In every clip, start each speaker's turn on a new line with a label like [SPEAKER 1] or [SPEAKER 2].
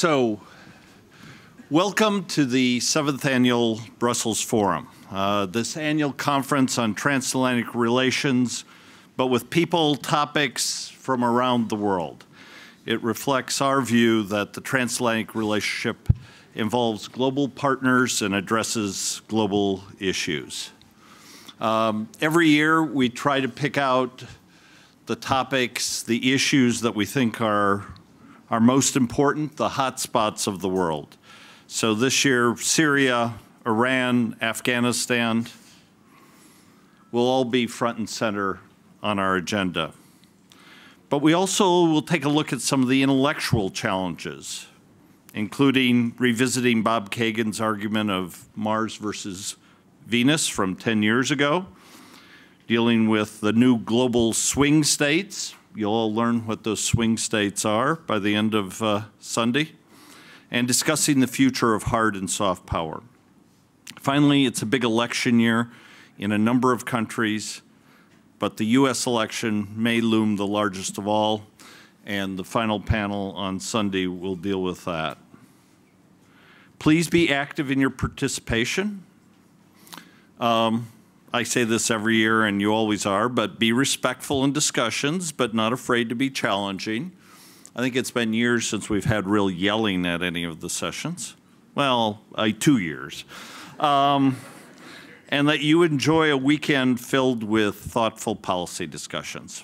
[SPEAKER 1] So, welcome to the 7th Annual Brussels Forum, this annual conference on transatlantic relations, but with people, topics from around the world. It reflects our view that the transatlantic relationship involves global partners and addresses global issues. Every year, we try to pick out the topics, the issues that we think are most important, the hot spots of the world. So this year, Syria, Iran, Afghanistan will all be front and center on our agenda. But we also will take a look at some of the intellectual challenges, including revisiting Bob Kagan's argument of Mars versus Venus from 10 years ago, dealing with the new global swing states. You'll all learn what those swing states are by the end of Sunday, and discussing the future of hard and soft power. Finally, it's a big election year in a number of countries, but the U.S. election may loom the largest of all, and the final panel on Sunday will deal with that. Please be active in your participation. I say this every year, and you always are, but be respectful in discussions, but not afraid to be challenging. I think it's been years since we've had real yelling at any of the sessions. Well, 2 years. And that you enjoy a weekend filled with thoughtful policy discussions.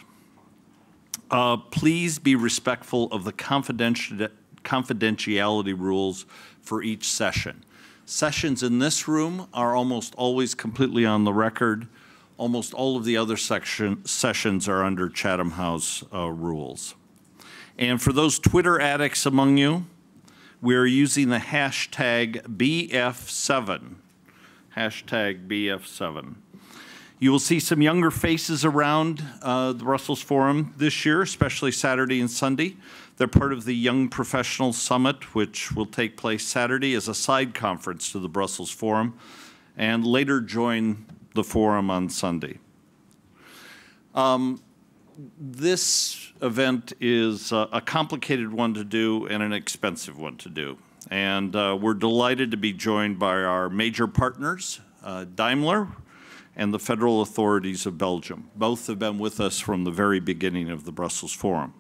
[SPEAKER 1] Please be respectful of the confidentiality rules for each session. Sessions in this room are almost always completely on the record. Almost all of the other sessions are under Chatham House rules. And for those Twitter addicts among you, we're using the hashtag BF7. Hashtag BF7. You will see some younger faces around the Brussels Forum this year, especially Saturday and Sunday. They're part of the Young Professionals Summit, which will take place Saturday as a side conference to the Brussels Forum, and later join the forum on Sunday. This event is a complicated one to do and an expensive one to do. And we're delighted to be joined by our major partners, Daimler and the federal authorities of Belgium. Both have been with us from the very beginning of the Brussels Forum.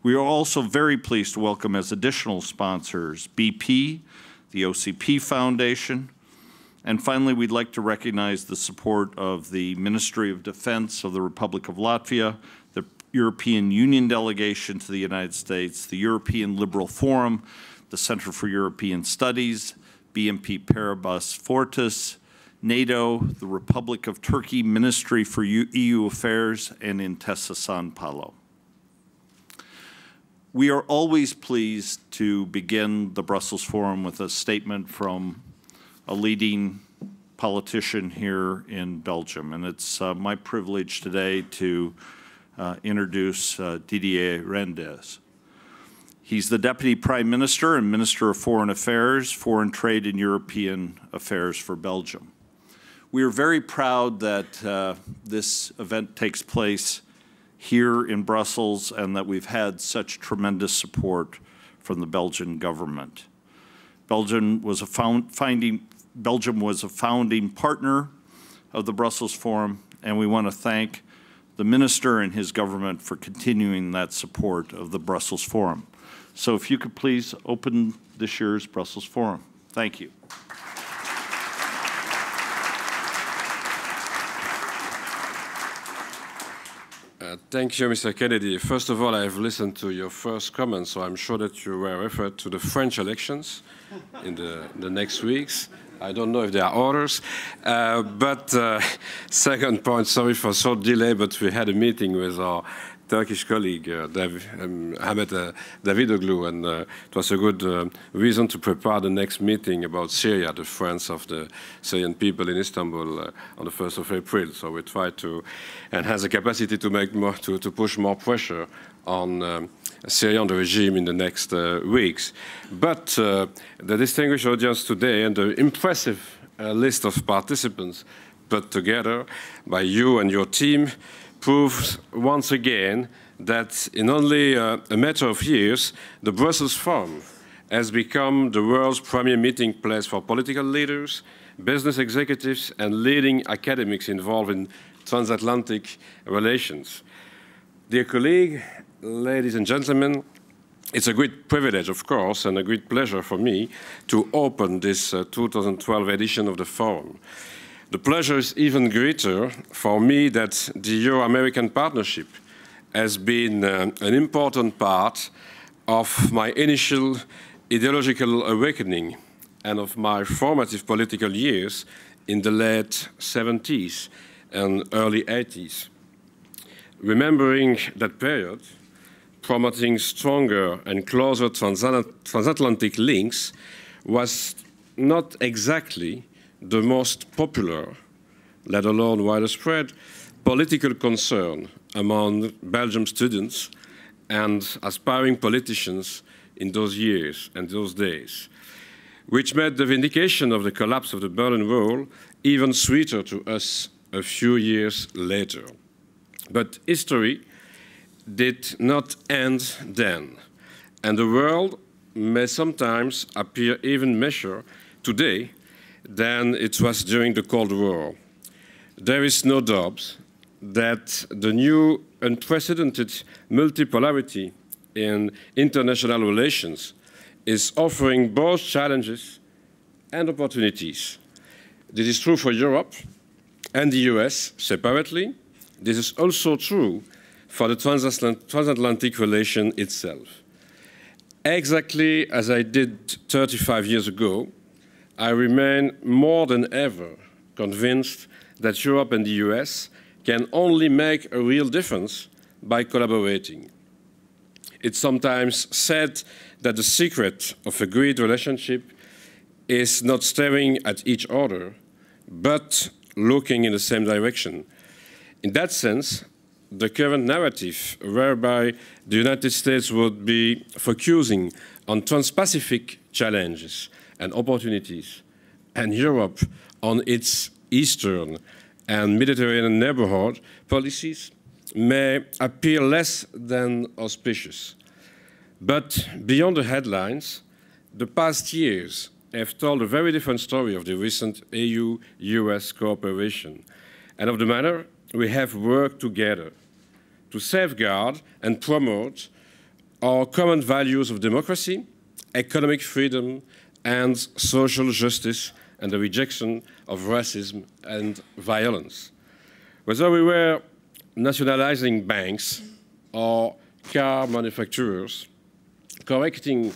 [SPEAKER 1] We are also very pleased to welcome as additional sponsors BP, the OCP Foundation, and finally, we'd like to recognize the support of the Ministry of Defense of the Republic of Latvia, the European Union delegation to the United States, the European Liberal Forum, the Center for European Studies, BNP Paribas Fortis, NATO, the Republic of Turkey Ministry for EU Affairs, and Intesa Sanpaolo. We are always pleased to begin the Brussels Forum with a statement from a leading politician here in Belgium. And it's my privilege today to introduce Didier Reynders. He's the Deputy Prime Minister and Minister of Foreign Affairs, Foreign Trade and European Affairs for Belgium. We are very proud that this event takes place here in Brussels and that we've had such tremendous support from the Belgian government. Belgium was a founding partner of the Brussels Forum, and we want to thank the minister and his government for continuing that support of the Brussels Forum. So if you could please open this year's Brussels Forum. Thank you.
[SPEAKER 2] Thank you, Mr. Kennedy. First of all, I have listened to your first comments, so I'm sure that you were referred to the French elections in the next weeks. I don't know if there are orders. Second point, sorry for short delay, but we had a meeting with our Turkish colleague, Ahmet Davidoglu, and it was a good reason to prepare the next meeting about Syria, the friends of the Syrian people in Istanbul on the 1st of April. So we try to enhance the capacity to make more, to push more pressure on Syria and the regime in the next weeks. But the distinguished audience today and the impressive list of participants put together by you and your team proves once again that in only a matter of years, the Brussels Forum has become the world's premier meeting place for political leaders, business executives, and leading academics involved in transatlantic relations. Dear colleague, ladies and gentlemen, it's a great privilege, of course, and a great pleasure for me to open this 2012 edition of the Forum. The pleasure is even greater for me that the Euro-American partnership has been an important part of my initial ideological awakening and of my formative political years in the late 70s and early 80s. Remembering that period, promoting stronger and closer transatlantic links was not exactly the most popular, let alone widespread, political concern among Belgian students and aspiring politicians in those years and those days, which made the vindication of the collapse of the Berlin Wall even sweeter to us a few years later. But history did not end then, and the world may sometimes appear even mesher today than it was during the Cold War. There is no doubt that the new unprecedented multipolarity in international relations is offering both challenges and opportunities. This is true for Europe and the US separately. This is also true for the transatlantic relation itself. Exactly as I did 35 years ago, I remain more than ever convinced that Europe and the US can only make a real difference by collaborating. It's sometimes said that the secret of a great relationship is not staring at each other, but looking in the same direction. In that sense, the current narrative whereby the United States would be focusing on trans-Pacific challenges and opportunities, and Europe on its Eastern and Mediterranean neighborhood policies may appear less than auspicious. But beyond the headlines, the past years have told a very different story of the recent EU-US cooperation, and of the manner we have worked together to safeguard and promote our common values of democracy, economic freedom, and social justice, and the rejection of racism and violence. Whether we were nationalizing banks or car manufacturers, correcting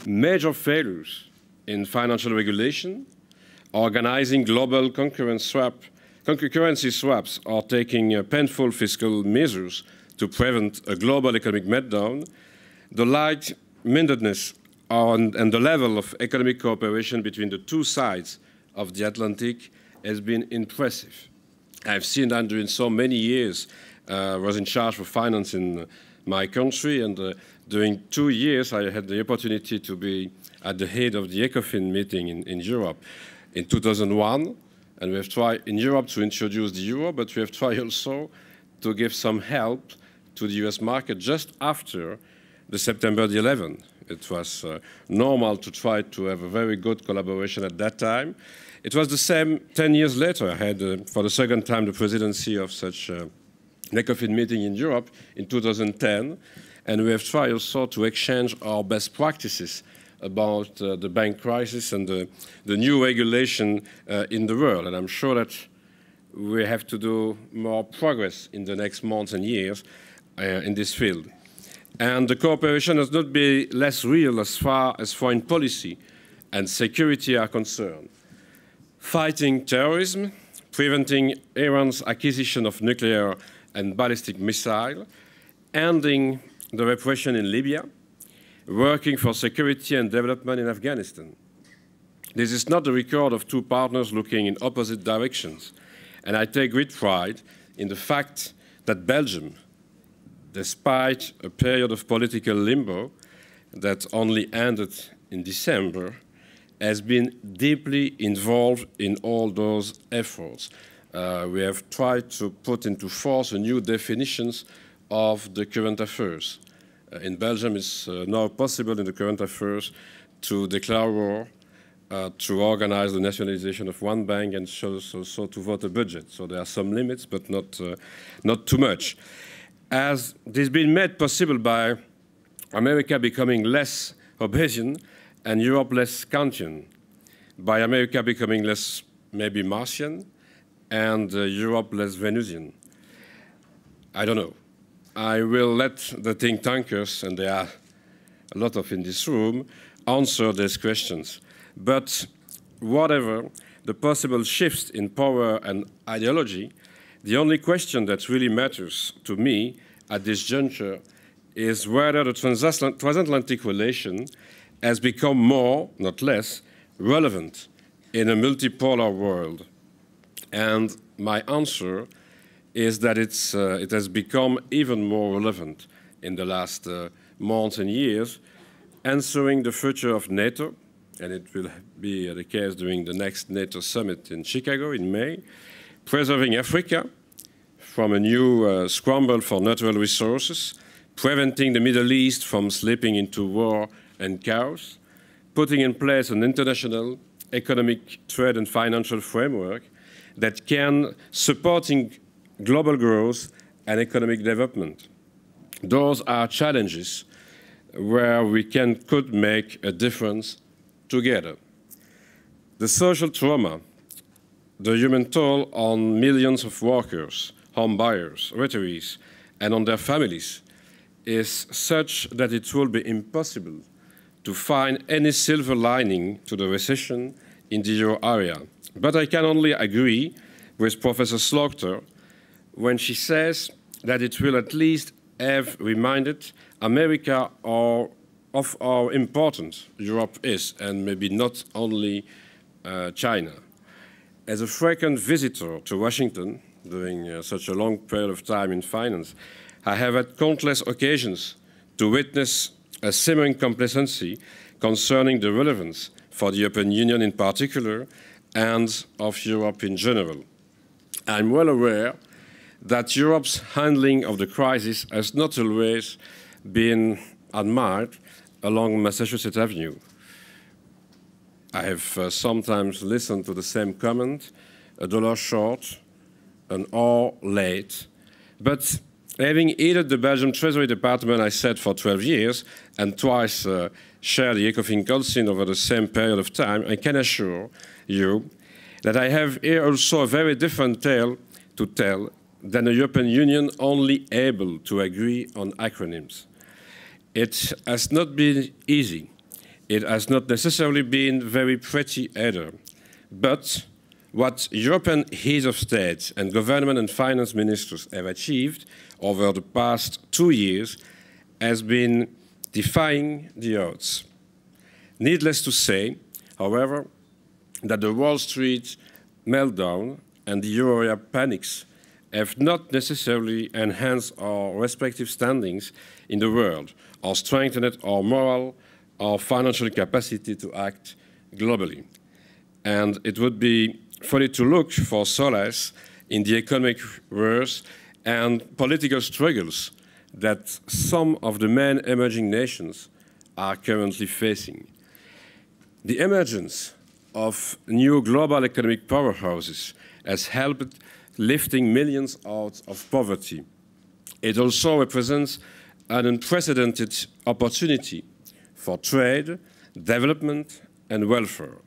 [SPEAKER 2] major failures in financial regulation, organizing global concurrency swaps, or taking painful fiscal measures to prevent a global economic meltdown, the like-mindedness and the level of economic cooperation between the two sides of the Atlantic has been impressive. I've seen that during so many years. I was in charge of finance in my country, and during 2 years I had the opportunity to be at the head of the ECOFIN meeting in Europe in 2001. And we have tried in Europe to introduce the euro, but we have tried also to give some help to the US market just after the September the 11th. It was normal to try to have a very good collaboration at that time. It was the same 10 years later. I had, for the second time, the presidency of such an ECOFIN meeting in Europe in 2010. And we have tried also to exchange our best practices about the bank crisis and the new regulation in the world. And I'm sure that we have to do more progress in the next months and years in this field. And the cooperation has not been less real as far as foreign policy and security are concerned. Fighting terrorism, preventing Iran's acquisition of nuclear and ballistic missiles, ending the repression in Libya, working for security and development in Afghanistan. This is not the record of two partners looking in opposite directions, and I take great pride in the fact that Belgium, despite a period of political limbo that only ended in December, has been deeply involved in all those efforts. We have tried to put into force a new definitions of the current affairs. In Belgium, it's now possible in the current affairs to declare war, to organize the nationalization of one bank, and also to vote a budget. So there are some limits, but not too much. As this has been made possible by America becoming less Hobbesian and Europe less Kantian, by America becoming less maybe Martian and Europe less Venusian. I don't know. I will let the think tankers, and there are a lot of in this room, answer these questions. But whatever the possible shifts in power and ideology, the only question that really matters to me at this juncture is whether the transatlantic relation has become more, not less, relevant in a multipolar world. And my answer is that it has become even more relevant in the last months and years, answering the future of NATO, and it will be the case during the next NATO summit in Chicago in May, preserving Africa from a new scramble for natural resources, preventing the Middle East from slipping into war and chaos, putting in place an international economic, trade and financial framework that can supporting global growth and economic development. Those are challenges where we could make a difference together. The social trauma, the human toll on millions of workers, home buyers, retirees, and on their families is such that it will be impossible to find any silver lining to the recession in the euro area. But I can only agree with Professor Slaughter when she says that it will at least have reminded America of how important Europe is, and maybe not only China. As a frequent visitor to Washington during such a long period of time in finance, I have had countless occasions to witness a simmering complacency concerning the relevance for the European Union in particular and of Europe in general. I'm well aware that Europe's handling of the crisis has not always been admired along Massachusetts Avenue. I have sometimes listened to the same comment, $1 short, an hour late, but having headed the Belgium Treasury Department, I said, for 12 years, and twice shared the ECOFIN Council over the same period of time, I can assure you that I have here also a very different tale to tell than a European Union only able to agree on acronyms. It has not been easy. It has not necessarily been very pretty either. But what European heads of state and government and finance ministers have achieved over the past 2 years has been defying the odds. Needless to say, however, that the Wall Street meltdown and the euro area panics have not necessarily enhanced our respective standings in the world or strengthened our moral or financial capacity to act globally. And it would be funny to look for solace in the economic woes and political struggles that some of the main emerging nations are currently facing. The emergence of new global economic powerhouses has helped lifting millions out of poverty. It also represents an unprecedented opportunity for trade, development, and welfare.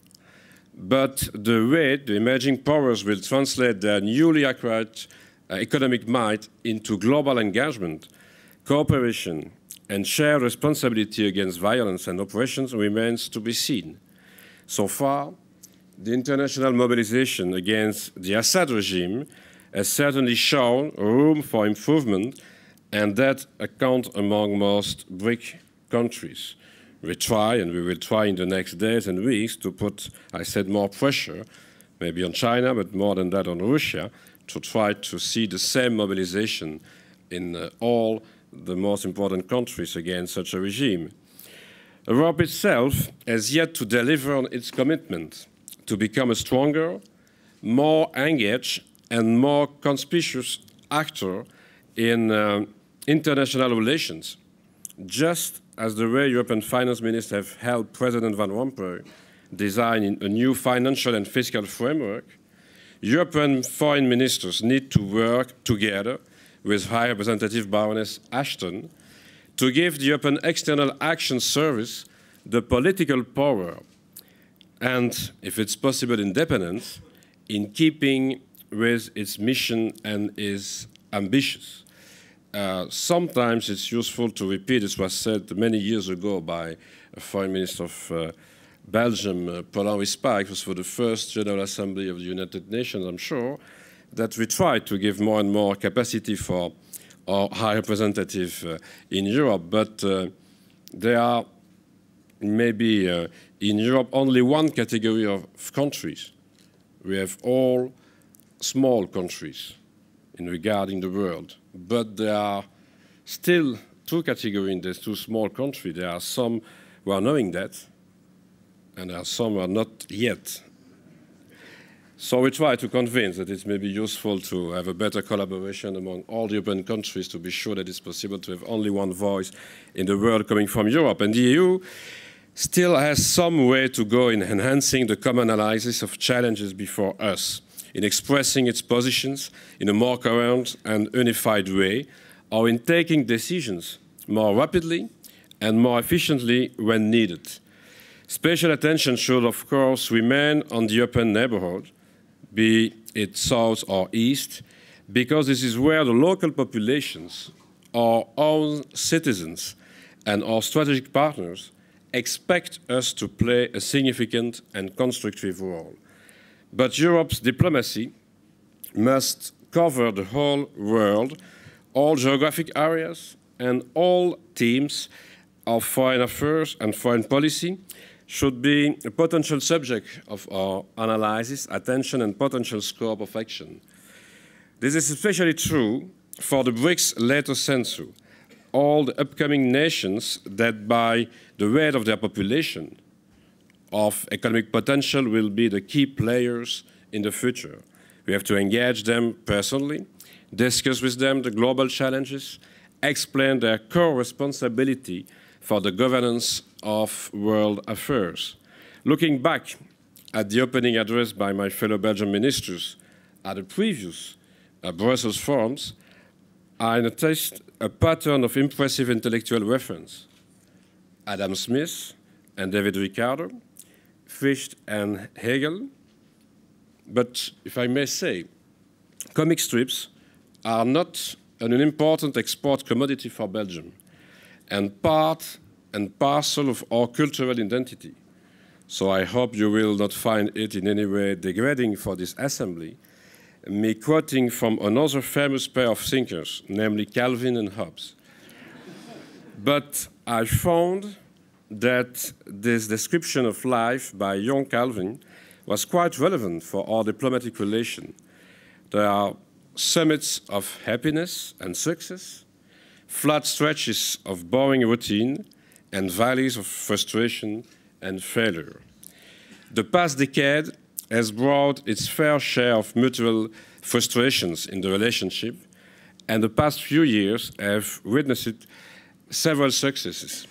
[SPEAKER 2] But the way the emerging powers will translate their newly acquired economic might into global engagement, cooperation, and shared responsibility against violence and oppressions remains to be seen. So far, the international mobilization against the Assad regime has certainly shown room for improvement, and that account among most BRIC countries. We try, and we will try in the next days and weeks, to put, I said, more pressure, maybe on China, but more than that on Russia, to try to see the same mobilization in all the most important countries against such a regime. Europe itself has yet to deliver on its commitment to become a stronger, more engaged, and more conspicuous actor in international relations, just as the way European finance ministers have helped President Van Rompuy design a new financial and fiscal framework, European foreign ministers need to work together with High Representative Baroness Ashton to give the European External Action Service the political power and, if it's possible, independence in keeping with its mission and its ambitions. Sometimes it's useful to repeat, this was said many years ago by a foreign minister of Belgium, Paul-Henri Spaak, was for the first General Assembly of the United Nations, I'm sure, that we try to give more and more capacity for our High Representative in Europe, but there are maybe in Europe only one category of countries. We have all small countries in regarding the world, but there are still two categories in these two small countries. There are some who are knowing that, and there are some who are not yet. So we try to convince that it may be useful to have a better collaboration among all the European countries to be sure that it's possible to have only one voice in the world coming from Europe. And the EU still has some way to go in enhancing the common analysis of challenges before us, in expressing its positions in a more coherent and unified way, or in taking decisions more rapidly and more efficiently when needed. Special attention should, of course, remain on the European neighborhood, be it south or east, because this is where the local populations, our own citizens, and our strategic partners expect us to play a significant and constructive role. But Europe's diplomacy must cover the whole world, all geographic areas, and all themes of foreign affairs and foreign policy should be a potential subject of our analysis, attention, and potential scope of action. This is especially true for the BRICS later census, all the upcoming nations that by the weight of their population, of economic potential, will be the key players in the future. We have to engage them personally, discuss with them the global challenges, explain their core responsibility for the governance of world affairs. Looking back at the opening address by my fellow Belgian ministers at the previous Brussels forums, I noticed a pattern of impressive intellectual reference. Adam Smith and David Ricardo, Fichte and Hegel. But if I may say, comic strips are not an important export commodity for Belgium, and part and parcel of our cultural identity. So I hope you will not find it in any way degrading for this assembly, me quoting from another famous pair of thinkers, namely Calvin and Hobbes. But I found that this description of life by young Calvin was quite relevant for our diplomatic relation. There are summits of happiness and success, flat stretches of boring routine, and valleys of frustration and failure. The past decade has brought its fair share of mutual frustrations in the relationship, and the past few years have witnessed several successes.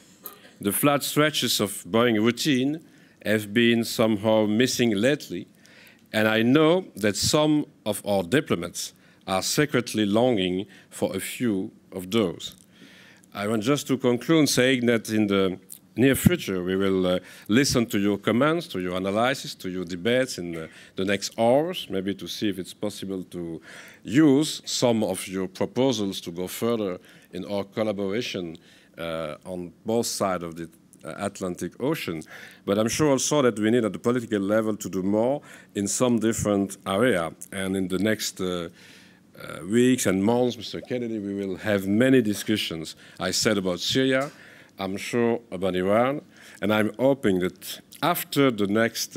[SPEAKER 2] The flat stretches of boring routine have been somehow missing lately, and I know that some of our diplomats are secretly longing for a few of those. I want just to conclude saying that in the near future we will listen to your comments, to your analysis, to your debates in the next hours, maybe to see if it's possible to use some of your proposals to go further in our collaboration on both sides of the Atlantic Ocean. But I'm sure also that we need at the political level to do more in some different area. And in the next weeks and months, Mr. Kennedy, we will have many discussions. I said about Syria, I'm sure about Iran, and I'm hoping that after the next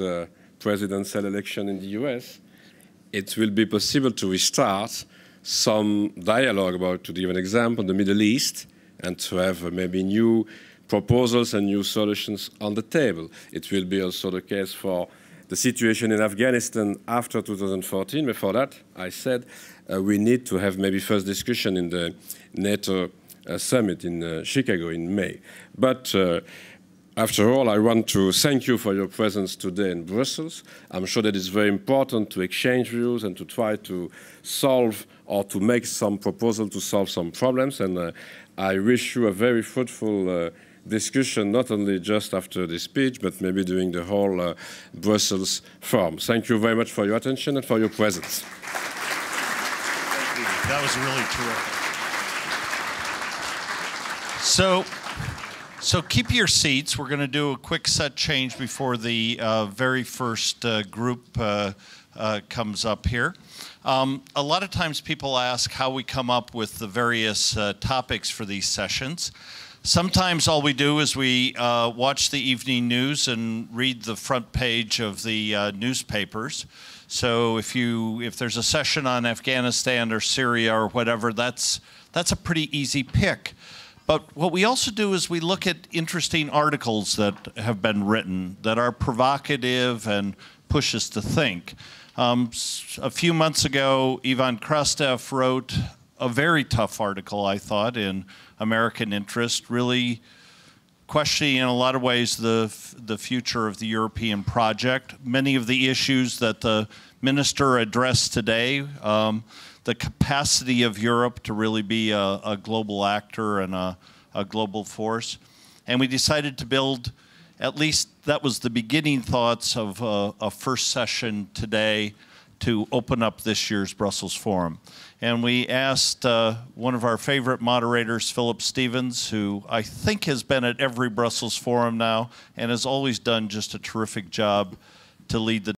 [SPEAKER 2] presidential election in the US, it will be possible to restart some dialogue about, to give an example, the Middle East, and to have maybe new proposals and new solutions on the table. It will be also the case for the situation in Afghanistan after 2014. Before that, I said we need to have maybe first discussion in the NATO summit in Chicago in May. But after all, I want to thank you for your presence today in Brussels. I'm sure that it's very important to exchange views and to try to solve or to make some proposal to solve some problems. And I wish you a very fruitful discussion, not only just after the speech, but maybe during the whole Brussels forum. Thank you very much for your attention and for your presence.
[SPEAKER 1] Thank you. That was really terrific. So keep your seats. We're going to do a quick set change before the very first group comes up here. A lot of times people ask how we come up with the various topics for these sessions. Sometimes all we do is we watch the evening news and read the front page of the newspapers. So if there's a session on Afghanistan or Syria or whatever, that's a pretty easy pick. But what we also do is we look at interesting articles that have been written that are provocative and push us to think. A few months ago, Ivan Krastev wrote a very tough article, I thought, in American Interest, really questioning in a lot of ways the future of the European project. Many of the issues that the minister addressed today, the capacity of Europe to really be a global actor and a global force. And we decided to build, at least that was the beginning thoughts of a first session today to open up this year's Brussels Forum. And we asked one of our favorite moderators, Philip Stevens, who I think has been at every Brussels Forum now and has always done just a terrific job to lead the